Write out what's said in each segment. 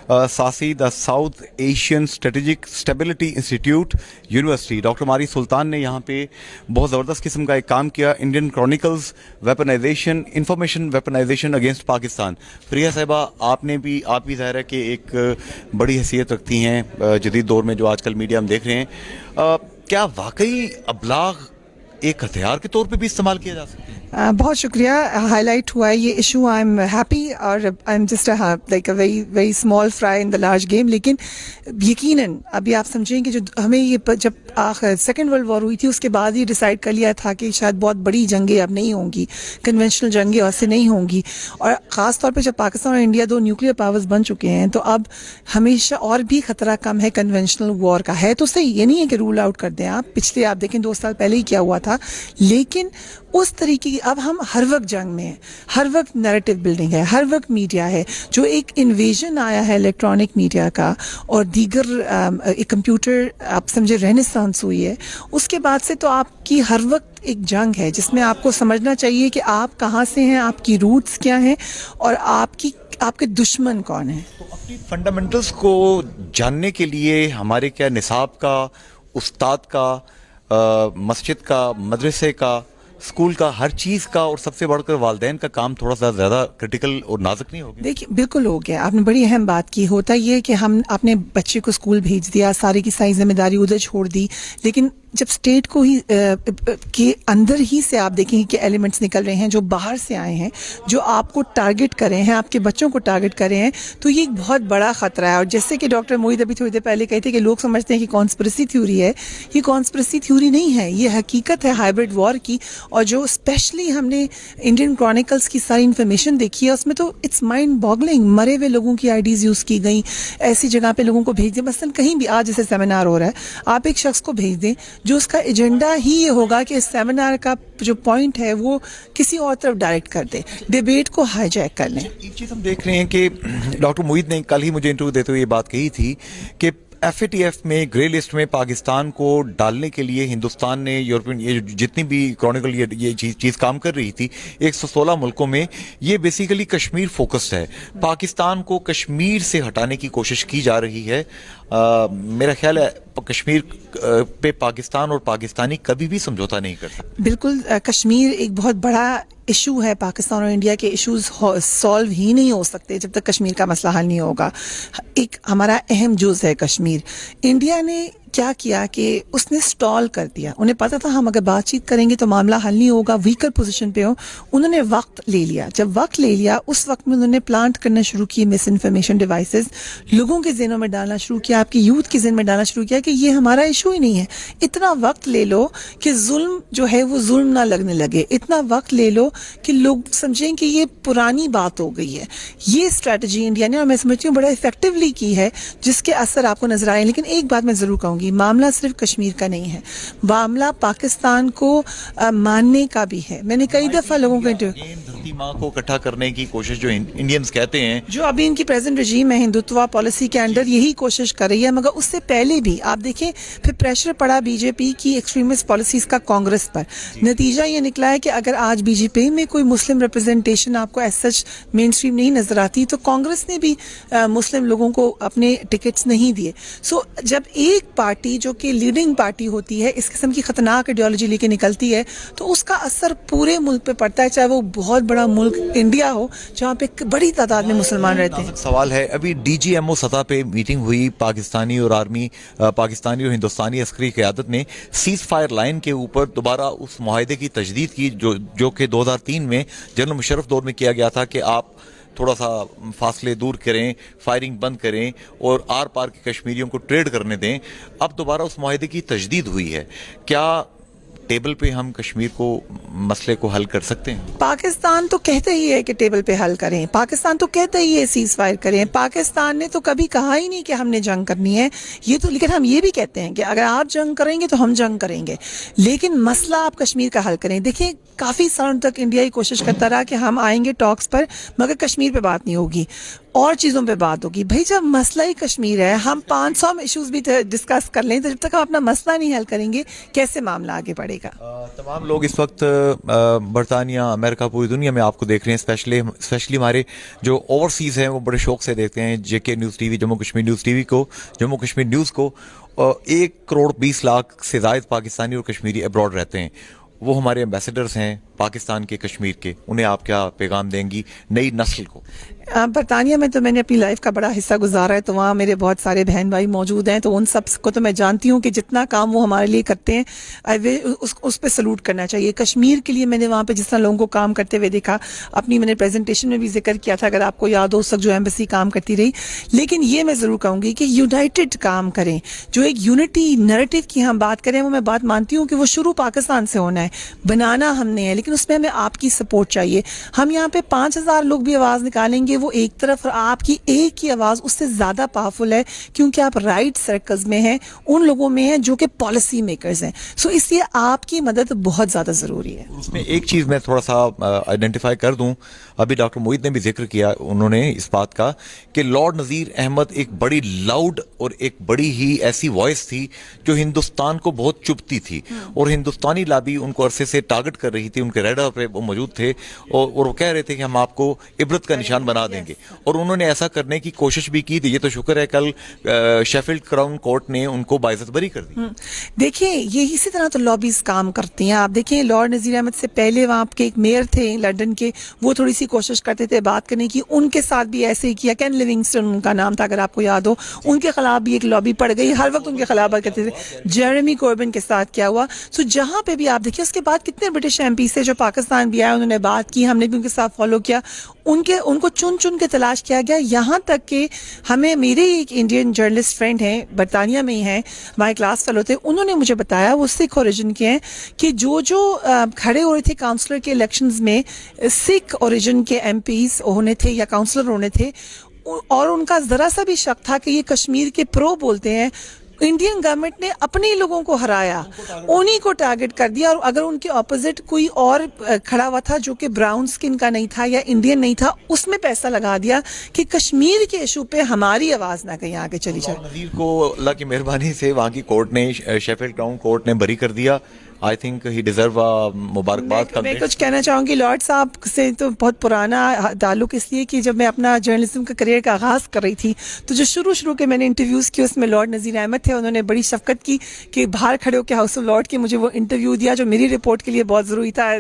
सासी the South Asian strategic stability institute university. Doctor Maria Sultan ने यहाँ पे बहुत ज़बरदस्त किस्म का एक काम किया, Indian chronicles weaponization, information weaponization against Pakistan. Priya साहिबा, आप भी ज़ाहिर है कि एक बड़ी हैसियत रखती हैं जदीद दौर में जो आजकल मीडिया हम देख रहे हैं, क्या वाकई अबलाग एक हथियार के तौर पे भी इस्तेमाल किया जा सकता है? बहुत शुक्रिया, हाईलाइट हुआ है ये इशू। आई एम हैप्पी और I am just like a very very small fry in the large game. लेकिन यकीनन अभी आप समझें कि जो हमें ये जब सेकेंड वर्ल्ड वॉर हुई थी उसके बाद ही डिसाइड कर लिया था कि शायद बहुत बड़ी जंगें अब नहीं होंगी, कन्वेंशनल जंगें ऐसे नहीं होंगी। और ख़ास तौर पे जब पाकिस्तान और इंडिया दो न्यूक्लियर पावर्स बन चुके हैं तो अब हमेशा और भी खतरा कम है कन्वेंशनल वॉर का। है तो सही, ये नहीं है कि रूल आउट कर दें आप, पिछले आप देखें 2 साल पहले ही क्या हुआ था, लेकिन उस तरीके की अब हम हर वक्त जंग में हैं, हर वक्त नैरेटिव बिल्डिंग है, हर वक्त मीडिया है। जो एक इन्वेजन आया है इलेक्ट्रॉनिक मीडिया का और दीगर एक कंप्यूटर आप समझे रेनेसांस हुई है, उसके बाद से तो आपकी हर वक्त एक जंग है जिसमें आपको समझना चाहिए कि आप कहाँ से हैं, आपकी रूट्स क्या हैं और आपके दुश्मन कौन है। तो अपनी फंडामेंटल्स को जानने के लिए हमारे क्या निसाब का, उस्ताद का, मस्जिद का, मदरसे का, स्कूल का, हर चीज़ का और सबसे बढ़कर वालिदैन का काम थोड़ा सा ज़्यादा क्रिटिकल और नाजुक नहीं हो गया? देखिए बिल्कुल हो गया, आपने बड़ी अहम बात की। होता ये है कि हम अपने बच्चे को स्कूल भेज दिया, सारी की सारी जिम्मेदारी उधर छोड़ दी, लेकिन जब स्टेट को ही के अंदर ही से आप देखेंगे कि एलिमेंट्स निकल रहे हैं जो बाहर से आए हैं, जो आपको टारगेट कर रहे हैं, आपके बच्चों को टारगेट कर रहे हैं, तो ये एक बहुत बड़ा खतरा है। और जैसे कि डॉक्टर मोहित अभी थोड़ी देर पहले कहते कि लोग समझते हैं कि कॉन्स्पिरेसी थ्योरी है, ये कॉन्स्पिरेसी थ्योरी नहीं है, ये हकीकत है हाइब्रिड वॉर की। और जो स्पेशली हमने इंडियन क्रॉनिकल्स की सारी इन्फॉर्मेशन देखी है उसमें तो इट्स माइंड बॉगलिंग। मरे हुए लोगों की आईडीज यूज़ की गई, ऐसी जगह पे लोगों को भेज दिया। मसलन कहीं भी आज जैसे सेमिनार हो रहा है, आप एक शख्स को भेज दें जो उसका एजेंडा ही ये होगा कि इस सेमिनार का जो पॉइंट है वो किसी और तरफ डायरेक्ट कर दे, डिबेट को हाईजैक कर लें। एक चीज़ हम देख रहे हैं कि डॉक्टर मोहित ने कल ही मुझे इंटरव्यू देते हुए ये बात कही थी कि FATF में ग्रे लिस्ट में पाकिस्तान को डालने के लिए हिंदुस्तान ने, यूरोपियन, ये जितनी भी क्रॉनिकल ये चीज़ काम कर रही थी 116 मुल्कों में, ये बेसिकली कश्मीर फोकस्ड है। पाकिस्तान को कश्मीर से हटाने की कोशिश की जा रही है। मेरा ख्याल है कश्मीर पे पाकिस्तान और पाकिस्तानी कभी भी समझौता नहीं कर सकते। बिल्कुल, कश्मीर एक बहुत बड़ा इशू है। पाकिस्तान और इंडिया के इश्यूज सॉल्व ही नहीं हो सकते जब तक कश्मीर का मसला हल नहीं होगा। एक हमारा अहम जुज़ है कश्मीर। इंडिया ने क्या किया कि उसने स्टॉल कर दिया, उन्हें पता था हम अगर बातचीत करेंगे तो मामला हल नहीं होगा, वीकर पोजीशन पे हो। उन्होंने वक्त ले लिया, जब वक्त ले लिया उस वक्त में उन्होंने प्लांट करना शुरू किए मिस इन्फॉर्मेशन डिवाइसेस, लोगों के ज़हनों में डालना शुरू किया, आपकी यूथ के ज़हन में डालना शुरू किया कि ये हमारा इशू ही नहीं है। इतना वक्त ले लो कि जुल्म जो है वो जुल्म ना लगने लगे, इतना वक्त ले लो कि लोग समझें कि ये पुरानी बात हो गई है। ये स्ट्रैटेजी इंडिया ने, और मैं समझती हूँ बड़ा इफेक्टिवली की है, जिसके असर आपको नजर आए। लेकिन एक बात मैं जरूर कहूंगी, मामला सिर्फ कश्मीर का नहीं है, मामला पाकिस्तान को मानने का भी है। मैंने कई दफा लोगों को धरती माँ को इकट्ठा करने की कोशिश जो इंडियंस कहते हैं, जो अभी इनकी प्रेजेंट रजीम है हिंदुत्व पॉलिसी के अंडर यही कोशिश कर रही है, मगर उससे पहले भी आप देखें फिर प्रेशर पड़ा बीजेपी की एक्सट्रीमिस्ट पॉलिसीज का कांग्रेस पर। नतीजा ये निकला है कि अगर आज बीजेपी में कोई मुस्लिम रिप्रेजेंटेशन आपको एज सच मेन स्ट्रीम नहीं नजर आती, तो कांग्रेस ने भी मुस्लिम लोगों को अपने टिकट्स नहीं दिए। सो जब एक पार्टी जो कि लीडिंग पार्टी होती है इस किस्म की खतरनाक आइडियोलॉजी लेके निकलती है तो उसका असर पूरे मुल्क पे पड़ता है, चाहे वो बहुत बड़ा मुल्क इंडिया हो जहाँ पे बड़ी तादाद में मुसलमान रहते हैं। सवाल है, अभी DGMO सतह पे मीटिंग हुई, पाकिस्तानी और हिंदुस्तानी अस्करी क़यादत ने सीज फायर लाइन के ऊपर दोबारा उस मुआहदे की तजदीद की जो कि 2003 में जनरल मुशर्रफ दौर में किया गया था कि आप थोड़ा सा फासले दूर करें, फायरिंग बंद करें और आर पार के कश्मीरियों को ट्रेड करने दें। अब दोबारा उस मुआहदे की तजदीद हुई है, क्या टेबल पे हम कश्मीर को मसले को हल कर सकते हैं? पाकिस्तान तो कहते ही है कि टेबल पे हल करें, पाकिस्तान तो कहता ही है सीज फायर करें, पाकिस्तान ने तो कभी कहा ही नहीं कि हमने जंग करनी है ये तो। लेकिन हम ये भी कहते हैं कि अगर आप जंग करेंगे तो हम जंग करेंगे, लेकिन मसला आप कश्मीर का हल करें। देखिए काफ़ी सालों तक इंडिया ये कोशिश करता रहा कि हम आएंगे टॉक्स पर, मगर कश्मीर पे बात नहीं होगी, और चीज़ों पे बात होगी। भाई जब मसला ही कश्मीर है, हम 500 इश्यूज भी डिस्कस कर लें, तो जब तक हम अपना मसला नहीं हल करेंगे कैसे मामला आगे बढ़ेगा? چلے گا. تمام لوگ اس وقت برطانیہ امریکہ پوری دنیا میں آپ کو دیکھ رہے ہیں, اسپیشلی ہمارے جو اوورسیز ہیں وہ بڑے شوق سے دیکھتے ہیں JK news TV, Jammu Kashmir news TV کو, جموں کشمیر نیوز کو. 1,20,00,000 سے زائد پاکستانی اور کشمیری ابراڈ رہتے ہیں. وہ ہمارے ایمبیسڈرز ہیں پاکستان کے, کشمیر کے. انہیں آپ کیا پیغام دیں گی نئی نسل کو؟ برطانیہ میں تو میں نے اپنی لائف کا بڑا حصہ گزارا ہے, تو وہاں میرے بہت سارے بہن بھائی موجود ہیں, تو ان سب کو تو میں جانتی ہوں کہ جتنا کام وہ ہمارے لیے کرتے ہیں اس پہ سلوٹ کرنا چاہیے. کشمیر کے لیے میں نے وہاں پہ جس طرح لوگوں کو کام کرتے ہوئے دیکھا, اپنی میں نے پریزنٹیشن میں بھی ذکر کیا تھا, اگر آپ کو یاد ہو اس وقت جو ایمبیسی کام کرتی رہی. لیکن یہ میں ضرور کہوں گی کہ یونائٹڈ کام کریں, جو ایک یونٹی نیریٹو کی ہم بات کریں, وہ میں بات مانتی ہوں کہ وہ شروع پاکستان سے ہونا ہے, بنانا ہم نے ہے, لیکن اس میں ہمیں آپ کی سپورٹ چاہیے. ہم یہاں پہ 5,000 لوگ بھی آواز نکالیں گے, وہ ایک طرف, اور آپ کی ایک کی آواز اس سے زیادہ پاورفل ہے, کیونکہ آپ رائٹ سرکلز میں ہیں, ان لوگوں میں ہیں جو کہ پالیسی میکرز ہیں. سو اس لیے آپ کی مدد بہت زیادہ ضروری ہے. اس میں ایک چیز میں تھوڑا سا آئیڈینٹیفائی کر دوں, ابھی ڈاکٹر موید نے بھی ذکر کیا انہوں نے اس بات کا کہ لارڈ نذیر احمد ایک بڑی لاؤڈ اور ایک بڑی ہی ایسی وائس تھی جو ہندوستان کو بہت چبھتی تھی, اور ہندوستانی لابی ان کو عرصے سے ٹارگٹ کر رہی تھی, ان کے ریڈر پہ وہ موجود تھے, اور وہ کہہ رہے تھے کہ ہم آپ کو عبرت کا نشان بنا دیں گے, اور انہوں نے ایسا کرنے کی کوشش بھی کی تھی. یہ تو شکر ہے کل شیفیلڈ کراؤن کورٹ نے ان کو باعزت بری کر دی. دیکھیں یہ اسی طرح تو لابیز کام کرتی ہیں. آپ دیکھیں لارڈ نذیر احمد سے پہلے وہاں کے ایک میئر تھے لنڈن کے, وہ تھوڑی سی کوشش کرتے تھے بات کرنے کی, ان کے ساتھ بھی ایسے ہی کیا. کین لیونگسٹن ان کا نام تھا اگر آپ کو یاد ہو, ان کے خلاف بھی ایک لابی پڑ گئی, ہر وقت ان کے خلاف بات کرتے تھے. جیریمی کوربن کے ساتھ کیا ہوا. سو جہاں پہ بھی آپ دیکھیں, اس کے بعد کتنے برٹش MP تھے جو پاکستان بھی آئے, انہوں نے بات کی, ہم نے بھی ان کے ساتھ فالو کیا, ان کو چن چن کے تلاش کیا گیا. یہاں تک کہ ہمیں, میرے ایک انڈین جرنلسٹ فرینڈ ہیں برطانیہ میں ہی ہیں, ہمارے کلاس فیلو تھے, انہوں نے مجھے بتایا, وہ سکھ اوریجن کے ہیں, کہ جو کھڑے ہو رہے تھے کاؤنسلر کے الیکشنز میں سکھ اوریجن کے MPs ہونے تھے یا کاؤنسلر ہونے تھے, اور ان کا ذرا سا بھی شک تھا کہ یہ کشمیر کے پرو بولتے ہیں. انڈین گورنمنٹ نے اپنے لوگوں کو ہرایا, انہی کو ٹارگٹ کر دیا, اور اگر ان کے اپوزٹ کوئی اور کھڑا ہوا تھا جو کہ براؤن سکن کا نہیں تھا یا انڈین نہیں تھا, اس میں پیسہ لگا دیا کہ کشمیر کے ایشو پہ ہماری آواز نہ کہیں آگے چلی جائے. نذیر کو اللہ کی مہربانی سے وہاں کی کورٹ نے, شیفیلڈ کراؤن کورٹ نے بری کر دیا. آئی تھنک ہی ڈیزرو مبارکباد. میں کچھ کہنا چاہوں گی, لارڈ صاحب سے تو بہت پرانا تعلق اس لیے کہ جب میں اپنا جرنلزم کا کریئر کا آغاز کر رہی تھی, تو جو شروع کے میں نے انٹرویوز کیے, اس میں لارڈ نذیر احمد تھے. انہوں نے بڑی شفقت کی کہ باہر کھڑے ہو کے ہاؤس آف لارڈ کے مجھے وہ انٹرویو دیا, جو میری رپورٹ کے لیے بہت ضروری تھا.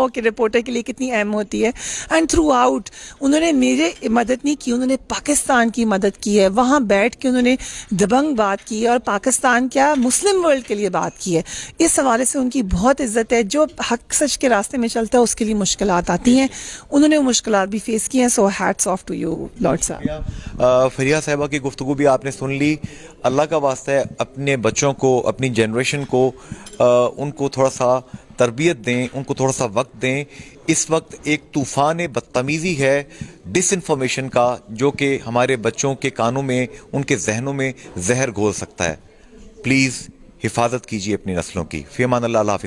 کہ رپورٹر کے لیے کتنی اہم ہوتی ہے. اینڈ تھرو آؤٹ انہوں نے میرے مدد نہیں کی, انہوں نے پاکستان کی مدد کی ہے. وہاں بیٹھ کے انہوں نے دبنگ بات کی ہے, اور پاکستان کیا مسلم ورلڈ کے لیے بات کی ہے. اس حوالے سے ان کی بہت عزت ہے. جو حق سچ کے راستے میں چلتا ہے اس کے لیے مشکلات آتی ہیں, انہوں نے وہ مشکلات بھی فیس کی ہیں. So hats off to you lord صاحب. فریہ صاحبہ کی گفتگو بھی آپ نے سن لی. اللہ کا واسطہ ہے اپنے بچوں کو, اپنی جنریشن کو, ان کو تھوڑا سا تربیت دیں, ان کو تھوڑا سا وقت دیں. اس وقت ایک طوفان بدتمیزی ہے ڈس انفارمیشن کا, جو کہ ہمارے بچوں کے کانوں میں, ان کے ذہنوں میں زہر گھول سکتا ہے. پلیز حفاظت کیجیے اپنی نسلوں کی. فی امان اللہ. اللہ حافظ.